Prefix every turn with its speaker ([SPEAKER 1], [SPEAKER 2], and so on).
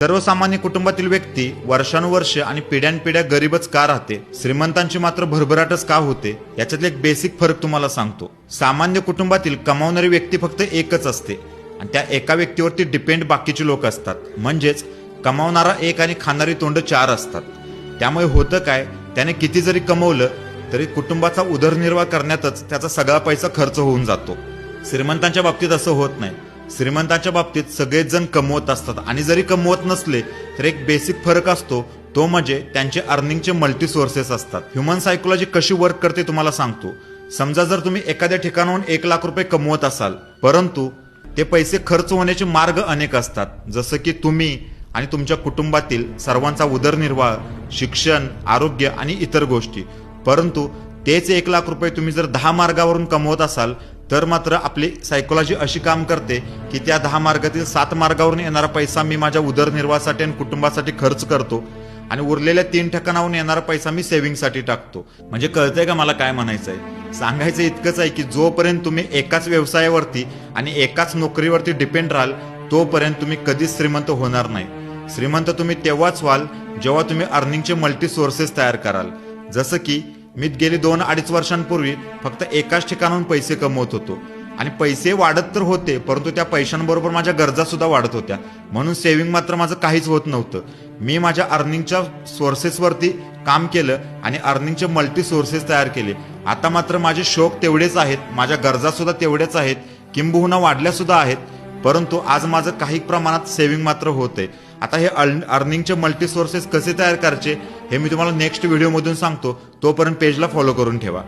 [SPEAKER 1] सर्वसामान्य कुटुंबातील व्यक्ती वर्षानुवर्षे आणि पिढ्यानपिढ्या गरीबच का राहते, श्रीमंतांची मात्र भरभराटच का होते, याच्यातले एक बेसिक फरक तुम्हाला सांगतो। सामान्य कुटुंबातील कमावणारी व्यक्ती फक्त एकच असते आणि त्या एका व्यक्तीवरती डिपेंड बाकीचे लोक असतात। म्हणजेच कमावणारा एक आणि खाणारी तोंड चार असतात। त्यामुळे होतं काय, त्याने किती जरी कमवलं तरी कुटुंबाचा उदरनिर्वाह करण्यातच त्याचा सगळा पैसा खर्च होऊन जातो। श्रीमंतांच्या बाबतीत असं होत नाही। श्रीमंतांच्या बाबतीत सगळेच जण कमवत असतात आणि जरी कमवत नसले तर एक बेसिक फरक असतो, तो म्हणजे त्यांचे अर्निंगचे मल्टी सोर्सेस असतात। ह्युमन सायकोलॉजी कशी वर्क करते तुम्हाला सांगतो। समजा जर तुम्ही एखाद्या ठिकाणाहून 1 लाख रुपये कमवत असाल, परंतु ते पैसे खर्च होण्याचे मार्ग अनेक असतात, जसं की तुम्ही आणि तुमच्या कुटुंबातील सर्वांचा उदरनिर्वाह, शिक्षण, आरोग्य आणि इतर गोष्टी। परंतु तेच 1 लाख रुपये तुम्ही जर 10 मार्गावरून कमवत असाल तर मात्र आपली सायकोलॉजी अशी काम करते की त्या 10 मार्गातील 7 मार्गावरून येणारा पैसा मी माझ्या उदरनिर्वाहासाठी आणि कुटुंबासाठी खर्च करतो आणि उरलेल्या 3 ठिकाणाहून येणारा पैसा मी सेव्हिंगसाठी टाकतो। म्हणजे कळतंय का मला काय म्हणायचंय? सांगायचं इतकंच आहे की जोपर्यंत तुम्ही एकाच व्यवसायावरती आणि एकाच नोकरीवरती डिपेंड राहाल तोपर्यंत तुम्ही कधीच श्रीमंत होणार नाही। श्रीमंत तुम्ही तेव्हाच व्हाल जेव्हा तुम्ही अर्निंगचे मल्टी सोर्सेस तयार कराल। जसं की मी गेली 2-2.5 वर्षांपूर्वी फक्त एकाच ठिकाणाहून पैसे कमवत होतो आणि पैसे वाढत तर होते, परंतु त्या पैशांबरोबर माझ्या गरजा सुद्धा वाढत होत्या, म्हणून सेव्हिंग मात्र माझं काहीच होत नव्हतं। मी माझ्या अर्निंगच्या सोर्सेसवरती काम केलं आणि अर्निंगचे मल्टी सोर्सेस तयार केले। आता मात्र माझे शौक तेवढेच आहेत, माझ्या गरजा सुद्धा तेवढ्याच आहेत, किंबहुना वाढल्या सुद्धा आहेत, परंतु आज माझं काही प्रमाणात सेव्हिंग मात्र होतंय। आता हे अर्निंगचे मल्टी सोर्सेस कसे तयार करायचे हे मी तुम्हाला नेक्स्ट व्हिडिओमधून सांगतो। तोपर्यंत पेजला फॉलो करून ठेवा।